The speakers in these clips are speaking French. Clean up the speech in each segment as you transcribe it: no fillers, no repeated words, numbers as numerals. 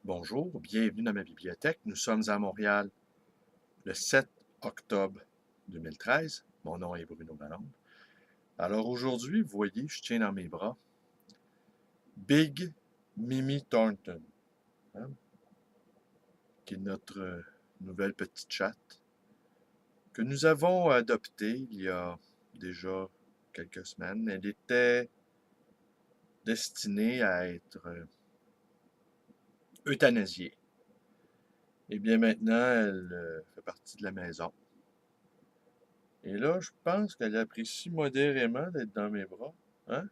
Bonjour, bienvenue dans ma bibliothèque. Nous sommes à Montréal le 7 octobre 2013. Mon nom est Bruno Lalonde. Alors aujourd'hui, vous voyez, je tiens dans mes bras Big Mimi Thornton, hein, qui est notre nouvelle petite chatte que nous avons adoptée il y a déjà quelques semaines. Elle était destinée à être euthanasiée. Et bien maintenant, elle fait partie de la maison. Et là, je pense qu'elle apprécie modérément d'être dans mes bras, hein?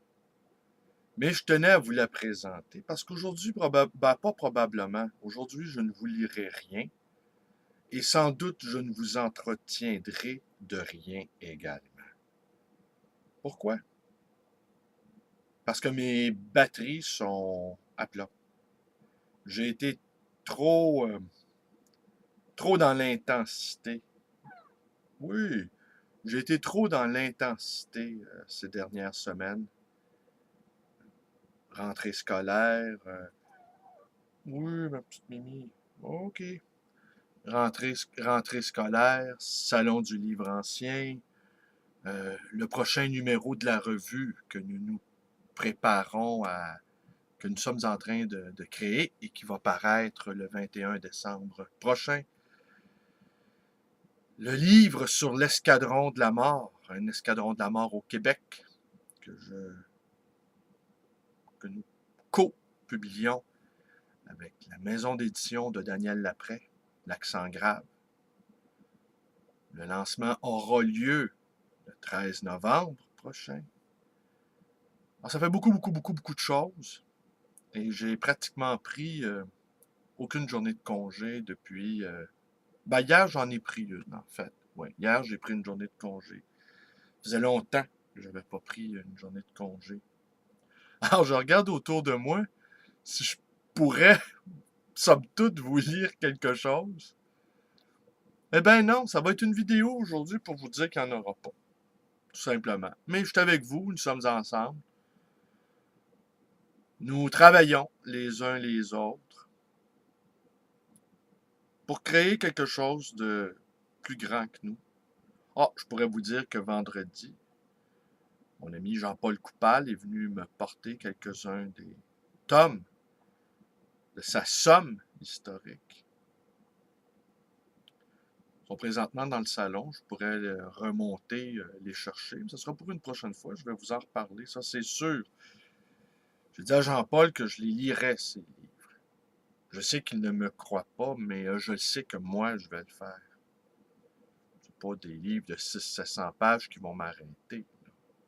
Mais je tenais à vous la présenter parce qu'aujourd'hui, pas probablement, aujourd'hui, je ne vous lirai rien et sans doute je ne vous entretiendrai de rien également. Pourquoi? Parce que mes batteries sont à plat. J'ai été trop, trop dans l'intensité. Oui, j'ai été trop dans l'intensité ces dernières semaines. Rentrée scolaire. Oui, ma petite Mimi. OK. Rentrée scolaire, salon du livre ancien, le prochain numéro de la revue que nous nous préparons que nous sommes en train de créer et qui va paraître le 21 décembre prochain. Le livre sur l'escadron de la mort, un escadron de la mort au Québec, que nous co-publions avec la maison d'édition de Daniel Lapray, L'Accent grave. Le lancement aura lieu le 13 novembre prochain. Alors, ça fait beaucoup de choses. Et j'ai pratiquement pris aucune journée de congé depuis... hier, j'en ai pris une, en fait. Ouais, hier, j'ai pris une journée de congé. Ça faisait longtemps que je n'avais pas pris une journée de congé. Alors, je regarde autour de moi si je pourrais, somme toute, vous lire quelque chose. Eh bien non, ça va être une vidéo aujourd'hui pour vous dire qu'il n'y en aura pas. Tout simplement. Mais je suis avec vous, nous sommes ensemble. Nous travaillons les uns les autres pour créer quelque chose de plus grand que nous. Ah, je pourrais vous dire que vendredi, mon ami Jean-Paul Coupal est venu me porter quelques-uns des tomes de sa somme historique. Ils sont présentement dans le salon. Je pourrais remonter, les chercher. Mais ce sera pour une prochaine fois. Je vais vous en reparler. Ça, c'est sûr. J'ai dit à Jean-Paul que je les lirais, ces livres. Je sais qu'il ne me croit pas, mais je sais que moi, je vais le faire. C'est pas des livres de 600-700 pages qui vont m'arrêter,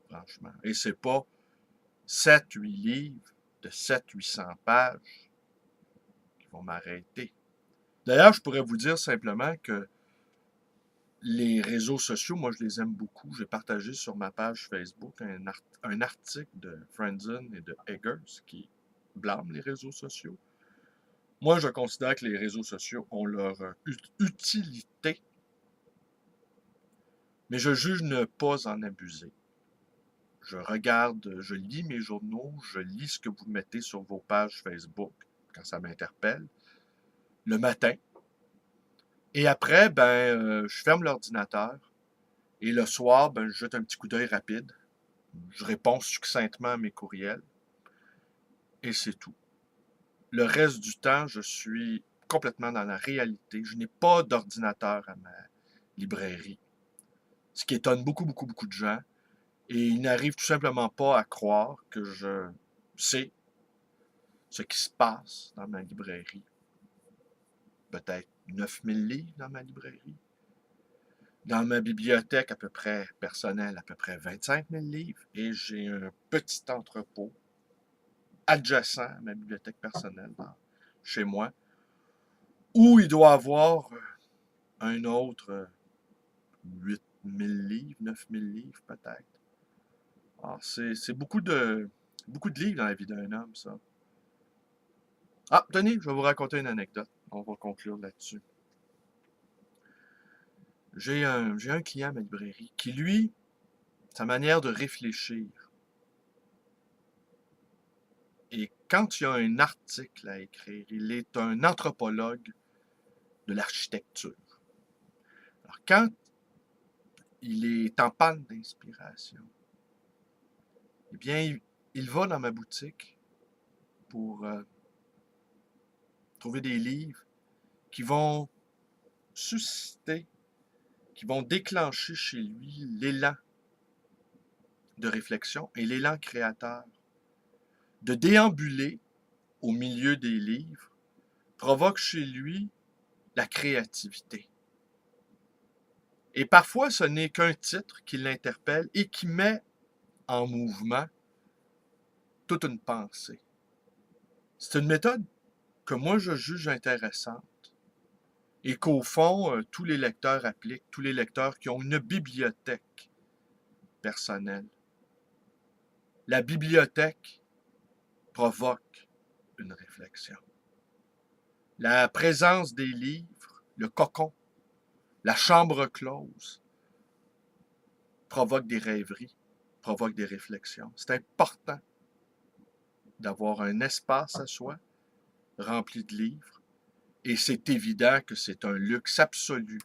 franchement. Et c'est pas 7-8 livres de 700-800 pages qui vont m'arrêter. D'ailleurs, je pourrais vous dire simplement que les réseaux sociaux, moi, je les aime beaucoup. J'ai partagé sur ma page Facebook un article de Friendzen et de Eggers qui blâment les réseaux sociaux. Moi, je considère que les réseaux sociaux ont leur utilité, mais je juge ne pas en abuser. Je regarde, je lis mes journaux, je lis ce que vous mettez sur vos pages Facebook quand ça m'interpelle, le matin. Et après, je ferme l'ordinateur et le soir, je jette un petit coup d'œil rapide. Je réponds succinctement à mes courriels et c'est tout. Le reste du temps, je suis complètement dans la réalité. Je n'ai pas d'ordinateur à ma librairie, ce qui étonne beaucoup de gens. Et ils n'arrivent tout simplement pas à croire que je sais ce qui se passe dans ma librairie. Peut-être 9000 livres dans ma librairie. Dans ma bibliothèque à peu près personnelle, à peu près 25 000 livres. Et j'ai un petit entrepôt adjacent à ma bibliothèque personnelle chez moi, où il doit y avoir un autre 8000 livres, 9000 livres peut-être. Alors, c'est beaucoup de livres dans la vie d'un homme, ça. Ah, tenez, je vais vous raconter une anecdote. On va conclure là-dessus. J'ai un client à ma librairie qui, lui, sa manière de réfléchir est quand il y a un article à écrire, il est un anthropologue de l'architecture. Alors, quand il est en panne d'inspiration, eh bien, il va dans ma boutique pour trouver des livres qui vont susciter, qui vont déclencher chez lui l'élan de réflexion et l'élan créateur. De déambuler au milieu des livres provoque chez lui la créativité. Et parfois, ce n'est qu'un titre qui l'interpelle et qui met en mouvement toute une pensée. C'est une méthode que moi je juge intéressante et qu'au fond, tous les lecteurs appliquent, tous les lecteurs qui ont une bibliothèque personnelle. La bibliothèque provoque une réflexion. La présence des livres, le cocon, la chambre close, provoque des rêveries, provoque des réflexions. C'est important d'avoir un espace à soi rempli de livres. Et c'est évident que c'est un luxe absolu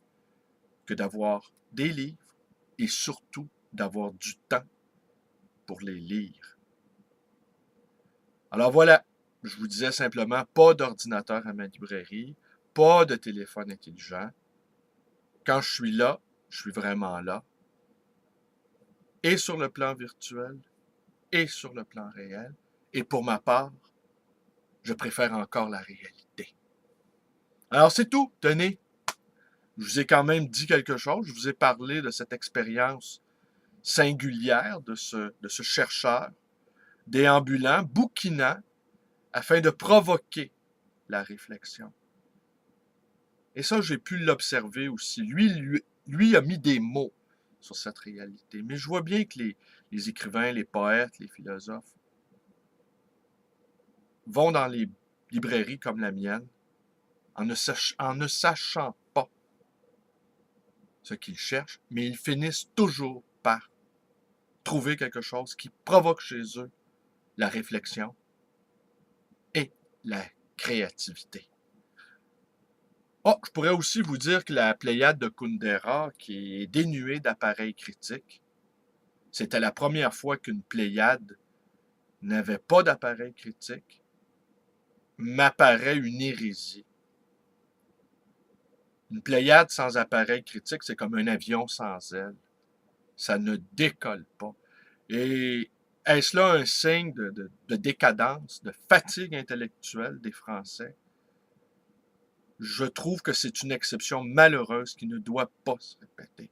que d'avoir des livres et surtout d'avoir du temps pour les lire. Alors voilà, je vous disais simplement, pas d'ordinateur à ma librairie, pas de téléphone intelligent. Quand je suis là, je suis vraiment là. Et sur le plan virtuel, et sur le plan réel. Et pour ma part, je préfère encore la réalité. Alors c'est tout, tenez. Je vous ai quand même dit quelque chose. Je vous ai parlé de cette expérience singulière de ce chercheur déambulant, bouquinant, afin de provoquer la réflexion. Et ça, j'ai pu l'observer aussi. Lui a mis des mots sur cette réalité. Mais je vois bien que les écrivains, les poètes, les philosophes vont dans les librairies comme la mienne en ne sachant pas ce qu'ils cherchent, mais ils finissent toujours par trouver quelque chose qui provoque chez eux la réflexion et la créativité. Oh, je pourrais aussi vous dire que la Pléiade de Kundera, qui est dénuée d'appareils critiques, c'était la première fois qu'une Pléiade n'avait pas d'appareil critique, m'apparaît une hérésie. Une Pléiade sans appareil critique, c'est comme un avion sans aile. Ça ne décolle pas. Et est-ce là un signe de décadence, de fatigue intellectuelle des Français? Je trouve que c'est une exception malheureuse qui ne doit pas se répéter.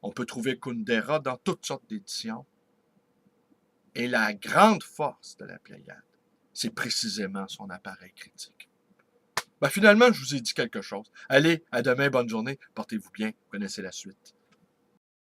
On peut trouver Kundera dans toutes sortes d'éditions. Et la grande force de la Pléiade, c'est précisément son appareil critique. Ben finalement, je vous ai dit quelque chose. Allez, à demain, bonne journée, portez-vous bien, connaissez la suite.